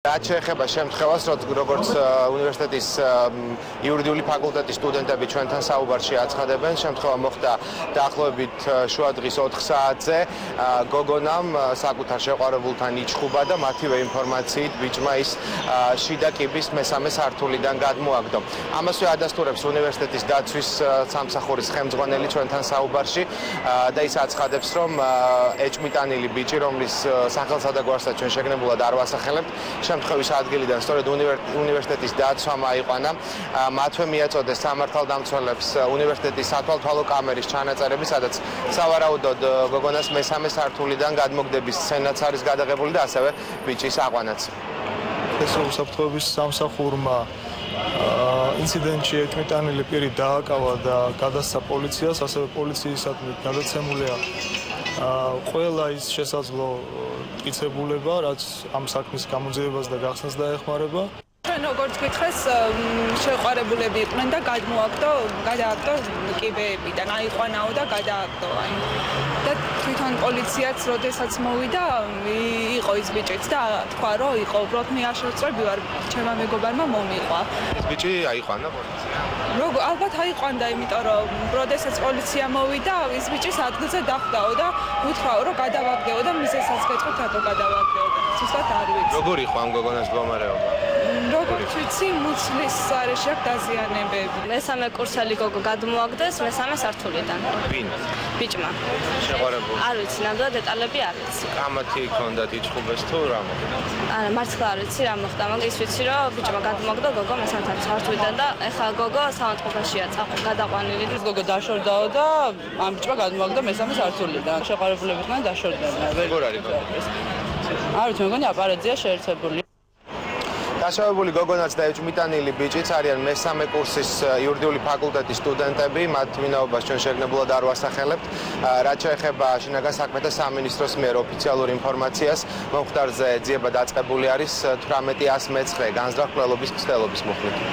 რაც შეეხება შემთხვევას, როგორც უნივერსიტეტის იურიდიული ფაკულტეტის სტუდენტები ჩვენთან საუბარში აცხადებენ, შემთხვევა მოხდა დაახლოებით შუა დღის 4 საათზე. გოგონამ საკუთარ შეყვარებულთან იჩხუბა და მათივე ინფორმაციით ბიჭმა ის შიდა კიბის მესამე სართულიდან გადმოაგდო. ამასვე ადასტურებს უნივერსიტეტის დაცვის სამსახურის ხელმძღვანელი ჩვენთან საუბარში და ის აცხადებს, რომ ეჭმიტანილი ბიჭი, რომლის სახელსა და გვარსაც ჩვენ შეგნებულად არ ვასახელებთ, შემთხვევის ადგილიდან სწორედ უნივერსიტეტის დაცვამ აიყვანა. მათვე მიაწოდეს სამართალდამცველებს უნივერსიტეტის სათვალთვალო კამერის ჩანაწერები, სადაც სავარაუდოდ გოგონას მესამე სართულიდან გადმოგდების სცენაც არის გადაღებული და ასევე ბიჭის აყვანაც. ეს უსაფრთხოების სამსახურმა ინციდენტში ეჭმიტანილი პირი დააკავა და გადასცა პოლიციას, ასევე პოლიციისადმი გადაცემულია ყველა ის შესაძლო მტკიცებულება, რაც ამ საქმის გამოძიებას და გახსნას დაეხმარება. ჩვენ როგორც გითხრეს, შეყვარებულები იყვნენ და გადააგდო კიბეებიდან, აიყვანაო და გადააგდო. და თვითონ პოლიციაც როდესაც მოვიდა, იყო ის ბიჭიც და თქვა, რომ იყო უბრალოდ მე არ შევწყვები ვარ, ჩემმა მეგობარმა მომიყვა. ეს ბიჭი აიყვანა პოლიციამ? ალბათ აიყვანდა, იმიტომ რომ როდესაც პოლიცია მოვიდა, ის ბიჭის ადგილზე დახვდაო და უთხრაო, რომ გადავაგდეო და მიზეზსაც გეტყვით, რატო გადავაგდეო და ზუსტად არ ვიცი. როგორი იყო ამ გოგონას მდგომარეობა? როგორც ვიცი, მუცლის არეში აქვს დაზიანებები. მესამე კურსელი გოგო გადმოაგდეს მესამე სართულიდან. ვინ? ბიჭმა. შეყვარებული? არ ვიცი, ნამდვილად დეტალები არ ვიცი. კამათი ჰქონდათ იჩხუბეს თუ რა მოხდა? არა, მართლა არ ვიცი რა მოხდა, მაგრამ ის ვიცი, რომ ბიჭმა გადმოაგდო გოგო მესამე სართულიდან და ეხლა გოგო სამწყობაშია გადაყვანილი. ეს გოგო დაშორდაო და ამ ბიჭმა გადმოაგდო მესამე სართულიდან. შეყვარებულები ხდნენ დაშორდნენ. როგორ არის გოგო? არ ვიცი, მეგონი აპარატზეა შეერთებული. დაშავებული გოგონაც და ეჭმიტანილი ბიჭიც არიან მესამე კურსის იურიდიული ფაკულტეტის სტუდენტები, მათ ვინაობას ჩვენ შეგნებულად არ ვასახელებთ. რაც შეეხება შინაგან საქმეთა სამინისტროს მიერ ოფიციალურ ინფორმაციას, მომხდარზე ძიება დაწყებული არის 1809 განზრახ მკვლელობის მცდელობის მუხლით.